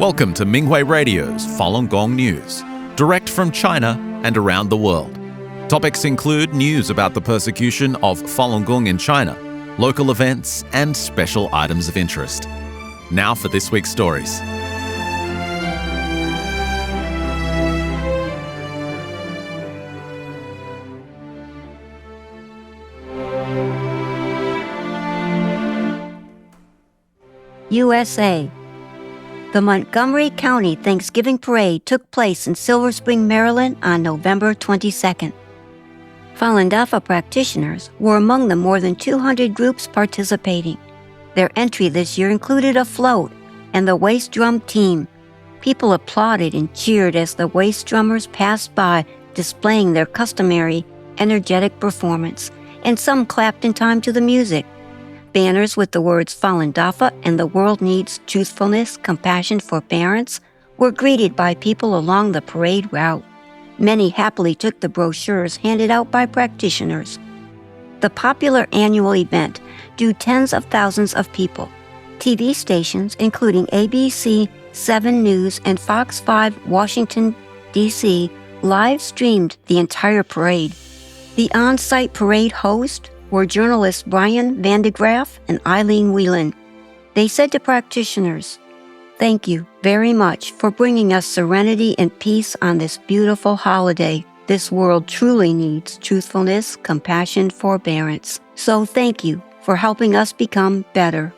Welcome to Minghui Radio's Falun Gong News, direct from China and around the world. Topics include news about the persecution of Falun Gong in China, local events, and special items of interest. Now for this week's stories. USA. The Montgomery County Thanksgiving Parade took place in Silver Spring, Maryland on November 22nd. Falun Dafa practitioners were among the more than 200 groups participating. Their entry this year included a float and the waist drum team. People applauded and cheered as the waist drummers passed by, displaying their customary, energetic performance, and some clapped in time to the music. Banners with the words Falun Dafa and the world needs truthfulness, compassion for parents were greeted by people along the parade route. Many happily took the brochures handed out by practitioners. The popular annual event drew tens of thousands of people. TV stations, including ABC, 7 News, and Fox 5 Washington, D.C., live-streamed the entire parade. The on-site parade host were journalists Brian Van de Graaff and Eileen Whelan. They said to practitioners, "Thank you very much for bringing us serenity and peace on this beautiful holiday. This world truly needs truthfulness, compassion, forbearance. So thank you for helping us become better."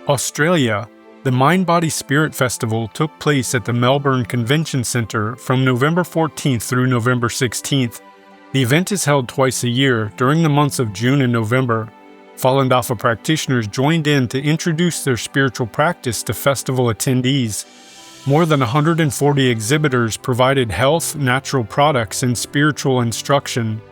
Australia. The Mind Body Spirit Festival took place at the Melbourne Convention Centre from November 14th through November 16th. The event is held twice a year during the months of June and November. Falun Dafa practitioners joined in to introduce their spiritual practice to festival attendees. More than 140 exhibitors provided health, natural products, and spiritual instruction.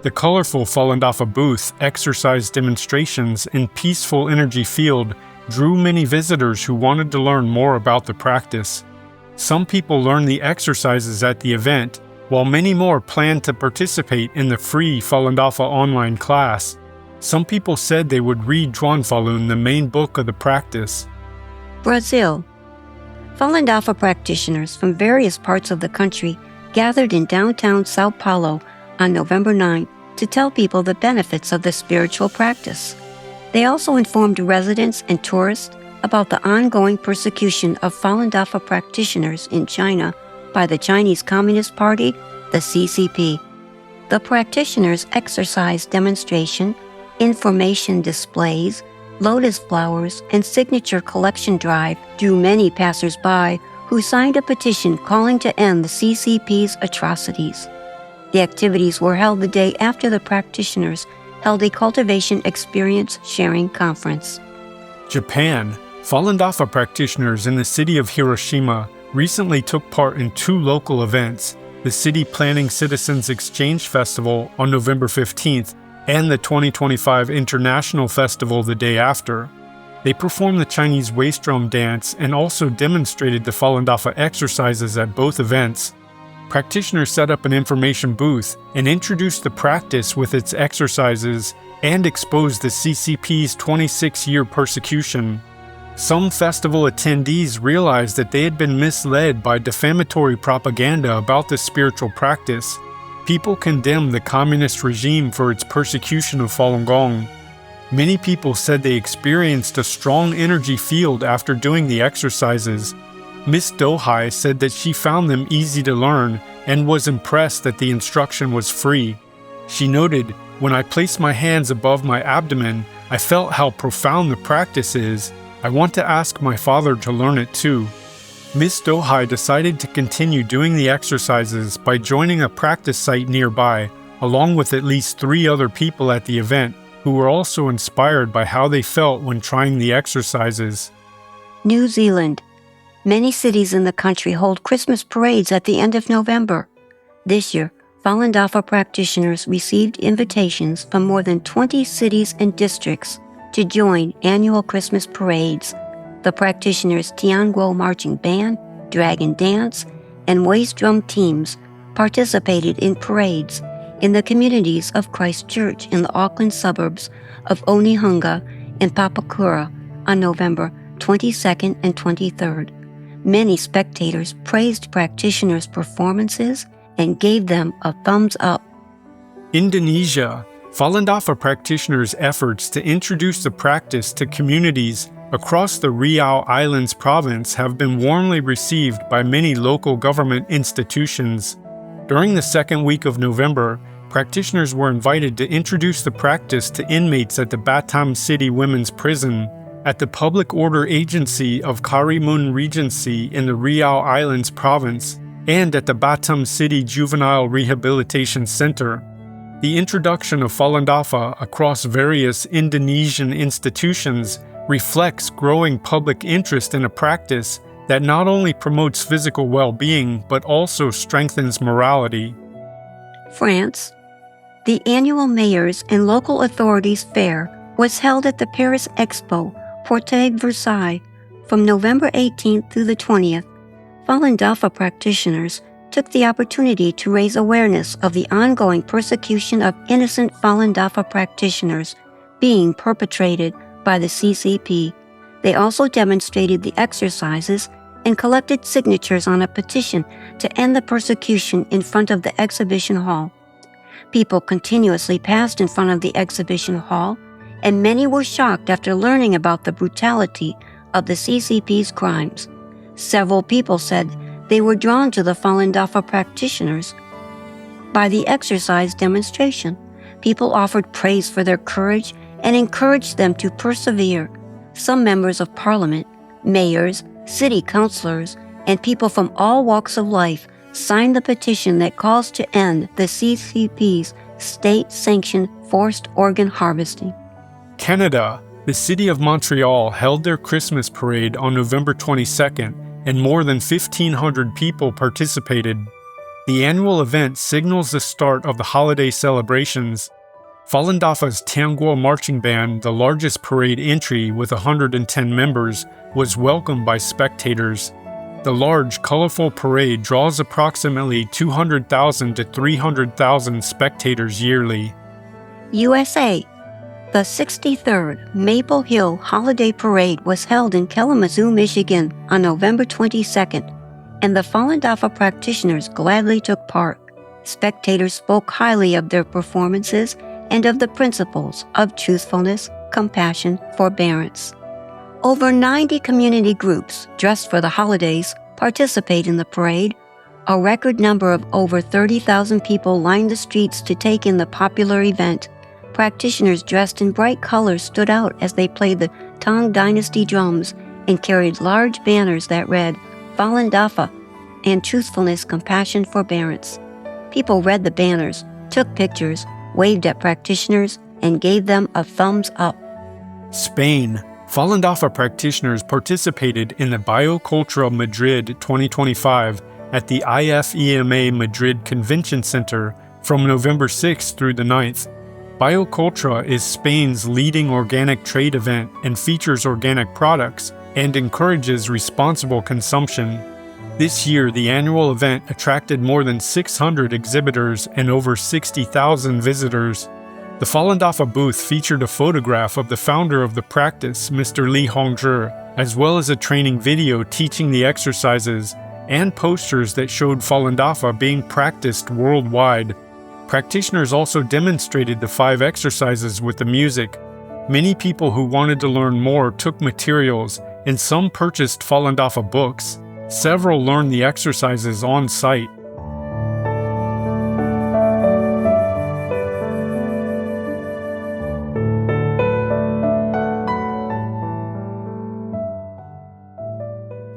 The colorful Falun Dafa booth, exercise demonstrations, and peaceful energy field drew many visitors who wanted to learn more about the practice. Some people learned the exercises at the event, while many more planned to participate in the free Falun Dafa online class. Some people said they would read Zhuan Falun, the main book of the practice. Brazil. Falun Dafa practitioners from various parts of the country gathered in downtown Sao Paulo on November 9th to tell people the benefits of the spiritual practice. They also informed residents and tourists about the ongoing persecution of Falun Dafa practitioners in China by the Chinese Communist Party, the CCP. The practitioners' exercise demonstration, information displays, lotus flowers, and signature collection drive drew many passers-by who signed a petition calling to end the CCP's atrocities. The activities were held the day after the practitioners held a cultivation experience sharing conference. Japan. Falun Dafa practitioners in the city of Hiroshima recently took part in 2 local events, the City Planning Citizens Exchange Festival on November 15th and the 2025 International Festival the day after. They performed the Chinese waist drum dance and also demonstrated the Falun Dafa exercises at both events. Practitioners set up an information booth and introduced the practice with its exercises and exposed the CCP's 26-year persecution. Some festival attendees realized that they had been misled by defamatory propaganda about this spiritual practice. People condemned the communist regime for its persecution of Falun Gong. Many people said they experienced a strong energy field after doing the exercises. Miss Dohai said that she found them easy to learn and was impressed that the instruction was free. She noted, "When I placed my hands above my abdomen, I felt how profound the practice is. I want to ask my father to learn it too." Miss Dohai decided to continue doing the exercises by joining a practice site nearby, along with at least 3 other people at the event who were also inspired by how they felt when trying the exercises. New Zealand. Many cities in the country hold Christmas parades at the end of November. This year, Falun Dafa practitioners received invitations from more than 20 cities and districts to join annual Christmas parades. The practitioners' Tianguo Marching Band, Dragon Dance, and Waist Drum teams participated in parades in the communities of Christchurch in the Auckland suburbs of Onehunga and Papakura on November 22nd and 23rd. Many spectators praised practitioners' performances and gave them a thumbs up. Indonesia. Falun Dafa practitioners' efforts to introduce the practice to communities across the Riau Islands province have been warmly received by many local government institutions. During the second week of November, practitioners were invited to introduce the practice to inmates at the Batam City Women's Prison, at the Public Order Agency of Karimun Regency in the Riau Islands province, and at the Batam City Juvenile Rehabilitation Center. The introduction of Falun Dafa across various Indonesian institutions reflects growing public interest in a practice that not only promotes physical well-being but also strengthens morality. France. The annual Mayors and Local Authorities Fair was held at the Paris Expo, Porte Versailles, from November 18th through the 20th. Falun Dafa practitioners took the opportunity to raise awareness of the ongoing persecution of innocent Falun Dafa practitioners being perpetrated by the CCP. They also demonstrated the exercises and collected signatures on a petition to end the persecution in front of the exhibition hall. People continuously passed in front of the exhibition hall, and many were shocked after learning about the brutality of the CCP's crimes. Several people said they were drawn to the Falun Dafa practitioners by the exercise demonstration. People offered praise for their courage and encouraged them to persevere. Some members of parliament, mayors, city councilors, and people from all walks of life signed the petition that calls to end the CCP's state-sanctioned forced organ harvesting. Canada. The city of Montreal held their Christmas parade on November 22nd, and more than 1,500 people participated. The annual event signals the start of the holiday celebrations. Falun Dafa's Tianguo marching band, the largest parade entry with 110 members, was welcomed by spectators. The large, colorful parade draws approximately 200,000 to 300,000 spectators yearly. USA. The 63rd Maple Hill Holiday Parade was held in Kalamazoo, Michigan on November 22nd, and the Falun Dafa practitioners gladly took part. Spectators spoke highly of their performances and of the principles of truthfulness, compassion, forbearance. Over 90 community groups dressed for the holidays participate in the parade. A record number of over 30,000 people lined the streets to take in the popular event. Practitioners dressed in bright colors stood out as they played the Tang Dynasty drums and carried large banners that read Falun Dafa and Truthfulness, Compassion, Forbearance. People read the banners, took pictures, waved at practitioners, and gave them a thumbs up. Spain. Falun Dafa practitioners participated in the Biocultura Madrid 2025 at the IFEMA Madrid Convention Center from November 6th through the 9th. Biocultura is Spain's leading organic trade event and features organic products and encourages responsible consumption. This year, the annual event attracted more than 600 exhibitors and over 60,000 visitors. The Falun Dafa booth featured a photograph of the founder of the practice, Mr. Li Hongzhi, as well as a training video teaching the exercises and posters that showed Falun Dafa being practiced worldwide. Practitioners also demonstrated the 5 exercises with the music. Many people who wanted to learn more took materials, and some purchased Falun Dafa books. Several learned the exercises on site.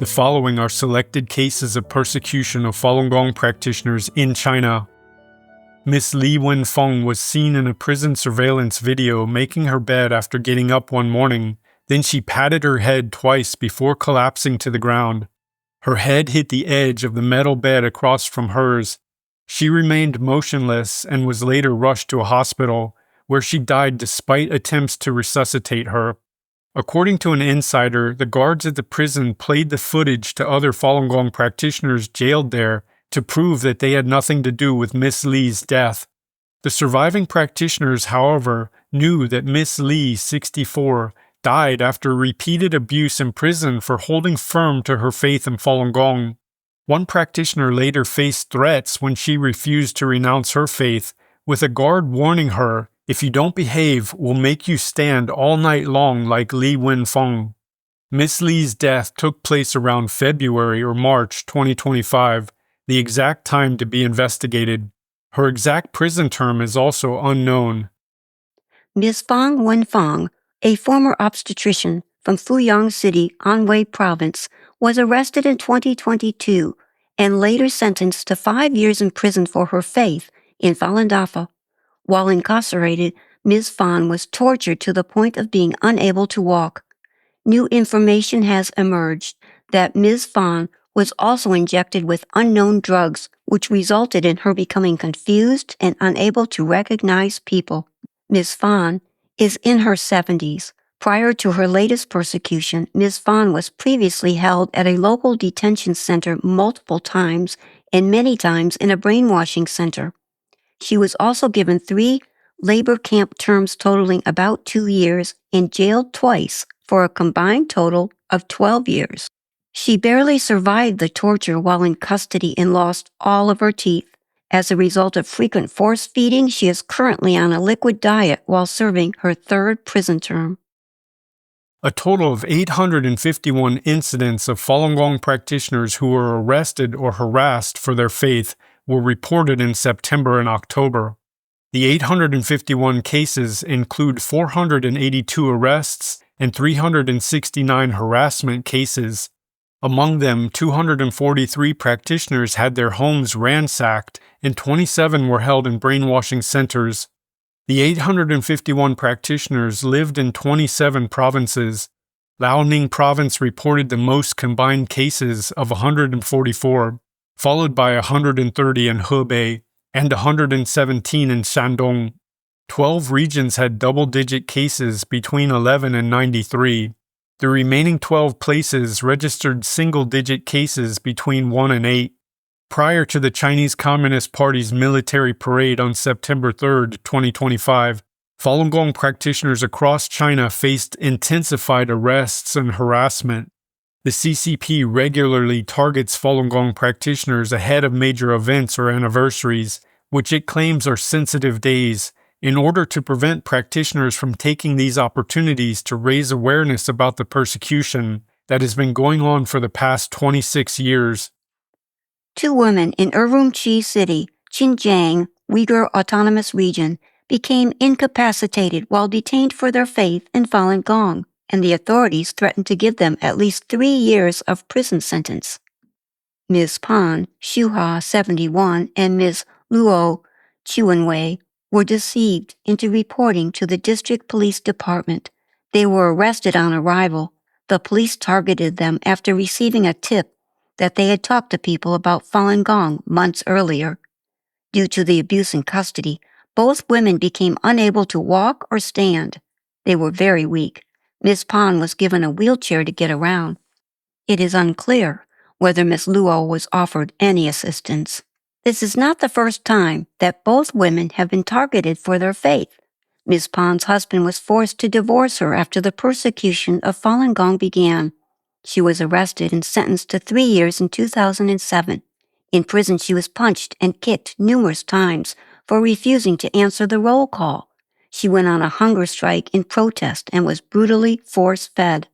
The following are selected cases of persecution of Falun Gong practitioners in China. Miss Li Wenfeng was seen in a prison surveillance video making her bed after getting up one morning. Then she patted her head twice before collapsing to the ground. Her head hit the edge of the metal bed across from hers. She remained motionless and was later rushed to a hospital, where she died despite attempts to resuscitate her. According to an insider, the guards at the prison played the footage to other Falun Gong practitioners jailed there to prove that they had nothing to do with Miss Li's death. The surviving practitioners, however, knew that Miss Li, 64, died after repeated abuse in prison for holding firm to her faith in Falun Gong. One practitioner later faced threats when she refused to renounce her faith, with a guard warning her, "If you don't behave, we'll make you stand all night long like Li Wenfeng." Miss Li's death took place around February or March 2025, the exact time to be investigated. Her exact prison term is also unknown. Ms. Fang Wenfeng, a former obstetrician from Fuyang City, Anhui Province, was arrested in 2022 and later sentenced to 5 years in prison for her faith in Falun Dafa. While incarcerated, Ms. Fang was tortured to the point of being unable to walk. New information has emerged that Ms. Fang was also injected with unknown drugs, which resulted in her becoming confused and unable to recognize people. Ms. Fang is in her 70s. Prior to her latest persecution, Ms. Fang was previously held at a local detention center multiple times and many times in a brainwashing center. She was also given 3 labor camp terms totaling about 2 years and jailed twice for a combined total of 12 years. She barely survived the torture while in custody and lost all of her teeth. As a result of frequent force feeding, she is currently on a liquid diet while serving her 3rd prison term. A total of 851 incidents of Falun Gong practitioners who were arrested or harassed for their faith were reported in September and October. The 851 cases include 482 arrests and 369 harassment cases. Among them, 243 practitioners had their homes ransacked and 27 were held in brainwashing centers. The 851 practitioners lived in 27 provinces. Liaoning Province reported the most combined cases of 144, followed by 130 in Hebei and 117 in Shandong. 12 regions had double-digit cases between 11 and 93. The remaining 12 places registered single-digit cases between 1 and 8. Prior to the Chinese Communist Party's military parade on September 3, 2025, Falun Gong practitioners across China faced intensified arrests and harassment. The CCP regularly targets Falun Gong practitioners ahead of major events or anniversaries, which it claims are sensitive days, in order to prevent practitioners from taking these opportunities to raise awareness about the persecution that has been going on for the past 26 years. 2 women in Urumqi City, Xinjiang, Uyghur Autonomous Region, became incapacitated while detained for their faith in Falun Gong, and the authorities threatened to give them at least 3 years of prison sentence. Ms. Pan Shuha, 71, and Ms. Luo Chuanwei were deceived into reporting to the district police department. They were arrested on arrival. The police targeted them after receiving a tip that they had talked to people about Falun Gong months earlier. Due to the abuse in custody, both women became unable to walk or stand. They were very weak. Ms. Pan was given a wheelchair to get around. It is unclear whether Ms. Luo was offered any assistance. This is not the first time that both women have been targeted for their faith. Ms. Pan's husband was forced to divorce her after the persecution of Falun Gong began. She was arrested and sentenced to 3 years in 2007. In prison, she was punched and kicked numerous times for refusing to answer the roll call. She went on a hunger strike in protest and was brutally force-fed.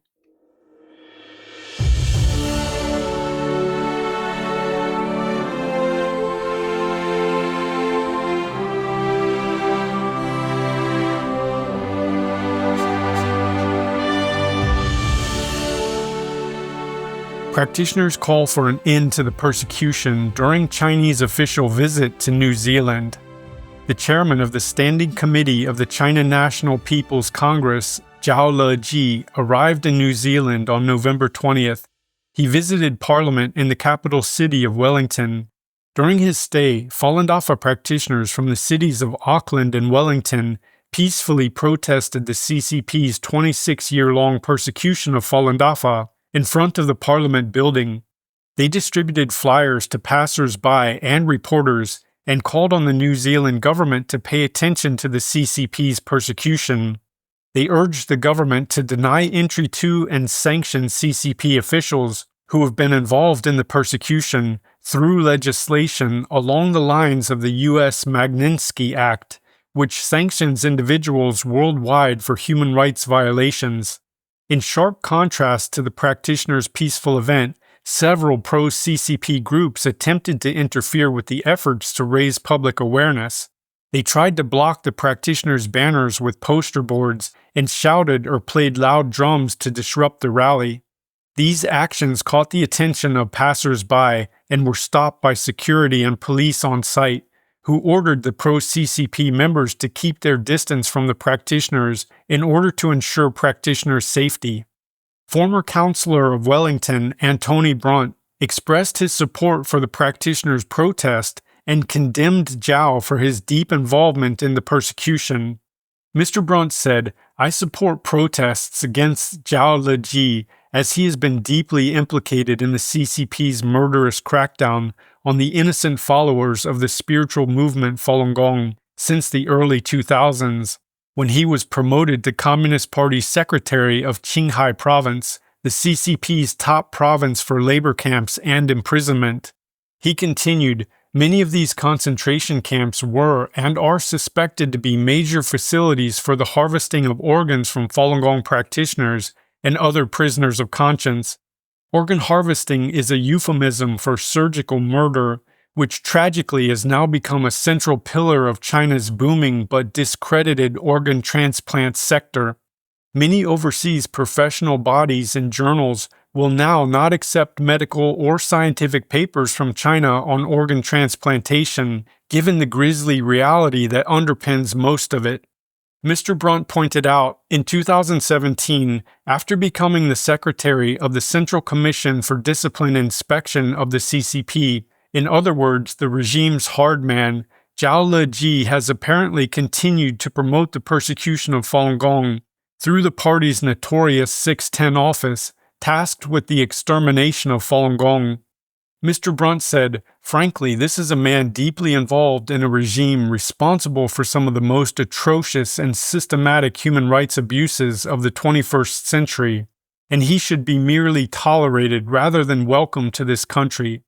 Practitioners call for an end to the persecution during Chinese official visit to New Zealand. The chairman of the Standing Committee of the China National People's Congress, Zhao Leji, arrived in New Zealand on November 20th. He visited Parliament in the capital city of Wellington. During his stay, Falun Dafa practitioners from the cities of Auckland and Wellington peacefully protested the CCP's 26-year-long persecution of Falun Dafa in front of the Parliament building. They distributed flyers to passers-by and reporters and called on the New Zealand government to pay attention to the CCP's persecution. They urged the government to deny entry to and sanction CCP officials who have been involved in the persecution through legislation along the lines of the U.S. Magnitsky Act, which sanctions individuals worldwide for human rights violations. In sharp contrast to the practitioners' peaceful event, several pro-CCP groups attempted to interfere with the efforts to raise public awareness. They tried to block the practitioners' banners with poster boards and shouted or played loud drums to disrupt the rally. These actions caught the attention of passers-by and were stopped by security and police on site, who ordered the pro-CCP members to keep their distance from the practitioners in order to ensure practitioners' safety. Former councillor of Wellington, Antony Brunt, expressed his support for the practitioners' protest and condemned Zhao for his deep involvement in the persecution. Mr. Brunt said, "I support protests against Zhao Leji as he has been deeply implicated in the CCP's murderous crackdown on the innocent followers of the spiritual movement Falun Gong since the early 2000s, when he was promoted to Communist Party Secretary of Qinghai Province, the CCP's top province for labor camps and imprisonment." He continued, "Many of these concentration camps were and are suspected to be major facilities for the harvesting of organs from Falun Gong practitioners and other prisoners of conscience. Organ harvesting is a euphemism for surgical murder, which tragically has now become a central pillar of China's booming but discredited organ transplant sector. Many overseas professional bodies and journals will now not accept medical or scientific papers from China on organ transplantation, given the grisly reality that underpins most of it." Mr. Brunt pointed out, in 2017, after becoming the secretary of the Central Commission for Discipline Inspection of the CCP, in other words, the regime's hard man, Zhao Leji has apparently continued to promote the persecution of Falun Gong through the party's notorious 610 office, tasked with the extermination of Falun Gong. Mr. Brunt said, "Frankly, this is a man deeply involved in a regime responsible for some of the most atrocious and systematic human rights abuses of the 21st century, and he should be merely tolerated rather than welcomed to this country.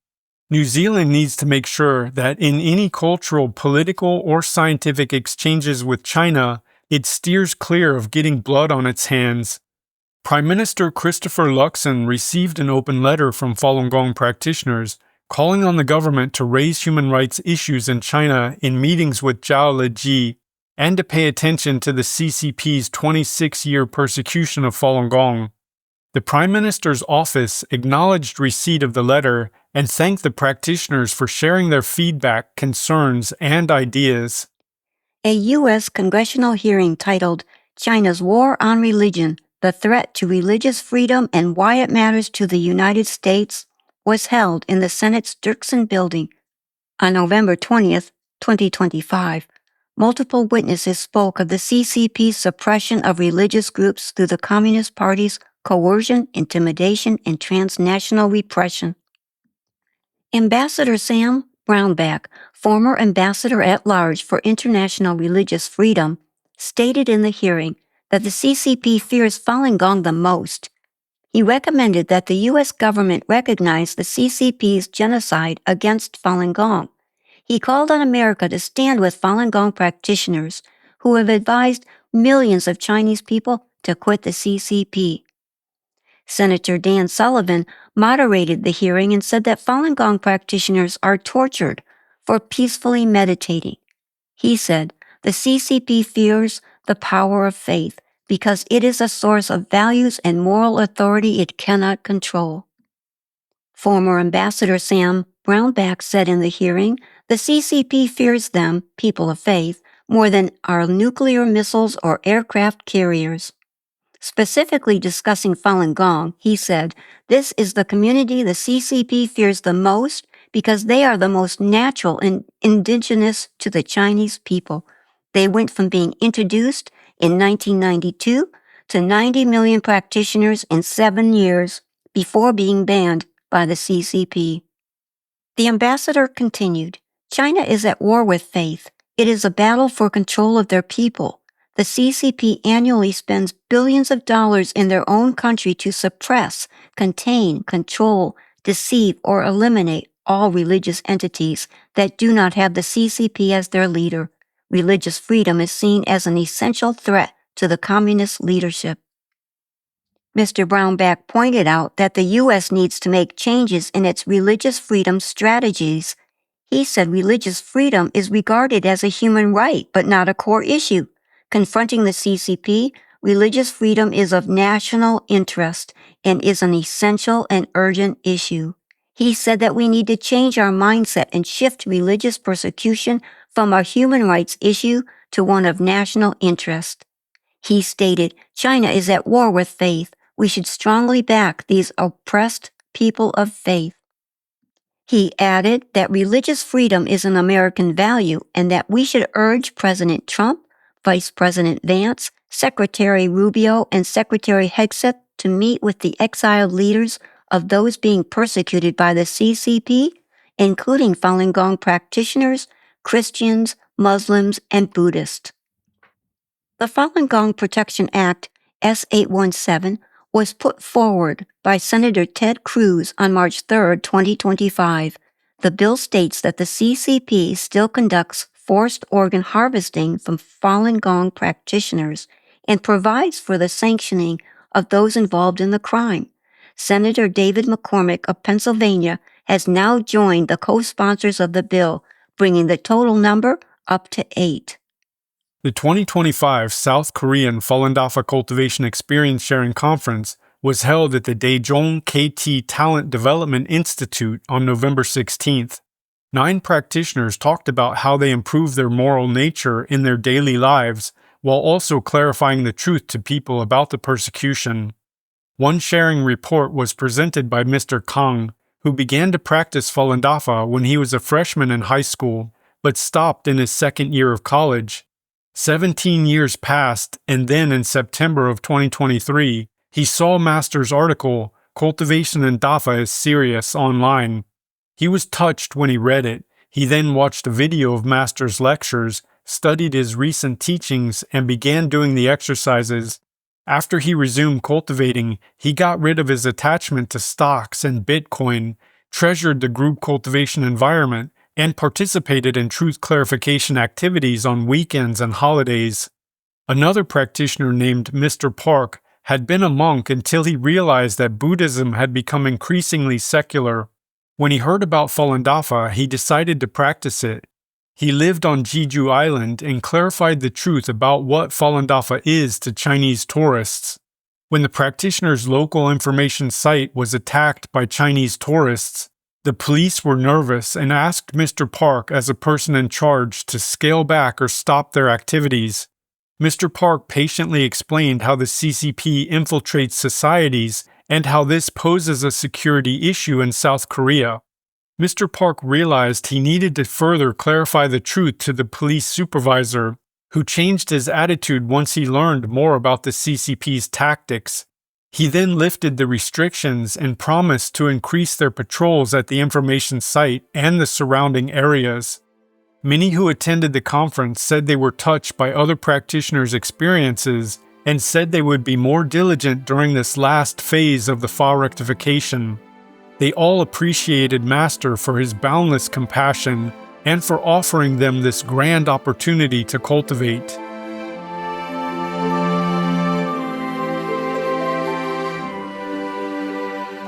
New Zealand needs to make sure that in any cultural, political, or scientific exchanges with China, it steers clear of getting blood on its hands." Prime Minister Christopher Luxon received an open letter from Falun Gong practitioners calling on the government to raise human rights issues in China in meetings with Zhao Leji and to pay attention to the CCP's 26-year persecution of Falun Gong. The Prime Minister's office acknowledged receipt of the letter and thanked the practitioners for sharing their feedback, concerns, and ideas. A U.S. congressional hearing titled China's War on Religion, the Threat to Religious Freedom and Why It Matters to the United States was held in the Senate's Dirksen Building on November 20th, 2025. Multiple witnesses spoke of the CCP's suppression of religious groups through the Communist Party's coercion, intimidation, and transnational repression. Ambassador Sam Brownback, former Ambassador-at-Large for International Religious Freedom, stated in the hearing that the CCP fears Falun Gong the most. He recommended that the U.S. government recognize the CCP's genocide against Falun Gong. He called on America to stand with Falun Gong practitioners who have advised millions of Chinese people to quit the CCP. Senator Dan Sullivan moderated the hearing and said that Falun Gong practitioners are tortured for peacefully meditating. He said, "The CCP fears the power of faith because it is a source of values and moral authority it cannot control." Former Ambassador Sam Brownback said in the hearing, "The CCP fears them, people of faith, more than our nuclear missiles or aircraft carriers." Specifically discussing Falun Gong, he said, "This is the community the CCP fears the most because they are the most natural and indigenous to the Chinese people. They went from being introduced in 1992 to 90 million practitioners in 7 years before being banned by the CCP." The ambassador continued, "China is at war with faith. It is a battle for control of their people. The CCP annually spends billions of dollars in their own country to suppress, contain, control, deceive, or eliminate all religious entities that do not have the CCP as their leader. Religious freedom is seen as an essential threat to the communist leadership. Mr. Brownback pointed out that the U.S. needs to make changes in its religious freedom strategies. He said religious freedom is regarded as a human right, but not a core issue. Confronting the CCP, religious freedom is of national interest and is an essential and urgent issue. He said that we need to change our mindset and shift religious persecution from a human rights issue to one of national interest. He stated, China is at war with faith. We should strongly back these oppressed people of faith. He added that religious freedom is an American value and that we should urge President Trump, Vice President Vance, Secretary Rubio, and Secretary Hegseth to meet with the exiled leaders of those being persecuted by the CCP, including Falun Gong practitioners, Christians, Muslims, and Buddhists. The Falun Gong Protection Act, S-817, was put forward by Senator Ted Cruz on March 3, 2025. The bill states that the CCP still conducts forced organ harvesting from Falun Gong practitioners and provides for the sanctioning of those involved in the crime. Senator David McCormick of Pennsylvania has now joined the co-sponsors of the bill, bringing the total number up to 8. The 2025 South Korean Falun Dafa Cultivation Experience Sharing Conference was held at the Daejeon KT Talent Development Institute on November 16th. 9 practitioners talked about how they improve their moral nature in their daily lives while also clarifying the truth to people about the persecution. One sharing report was presented by Mr. Kang, who began to practice Falun Dafa when he was a freshman in high school, but stopped in his second year of college. 17 years passed, and then in September of 2023, he saw Master's article, Cultivation in Dafa is Serious, online. He was touched when he read it. He then watched a video of Master's lectures, studied his recent teachings, and began doing the exercises. After he resumed cultivating, he got rid of his attachment to stocks and Bitcoin, treasured the group cultivation environment, and participated in truth clarification activities on weekends and holidays. Another practitioner named Mr. Park had been a monk until he realized that Buddhism had become increasingly secular. When he heard about Falun Dafa, he decided to practice it. He lived on Jeju Island and clarified the truth about what Falun Dafa is to Chinese tourists. When the practitioner's local information site was attacked by Chinese tourists, the police were nervous and asked Mr. Park as a person in charge to scale back or stop their activities. Mr. Park patiently explained how the CCP infiltrates societies and how this poses a security issue in South Korea. Mr. Park realized he needed to further clarify the truth to the police supervisor, who changed his attitude once he learned more about the CCP's tactics. He then lifted the restrictions and promised to increase their patrols at the information site and the surrounding areas. Many who attended the conference said they were touched by other practitioners' experiences and said they would be more diligent during this last phase of the Fa rectification. They all appreciated Master for his boundless compassion and for offering them this grand opportunity to cultivate.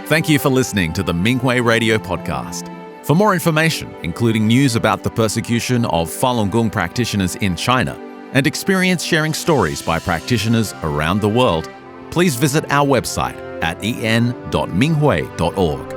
Thank you for listening to the Minghui Radio Podcast. For more information, including news about the persecution of Falun Gong practitioners in China and experience sharing stories by practitioners around the world, please visit our website at en.minghui.org.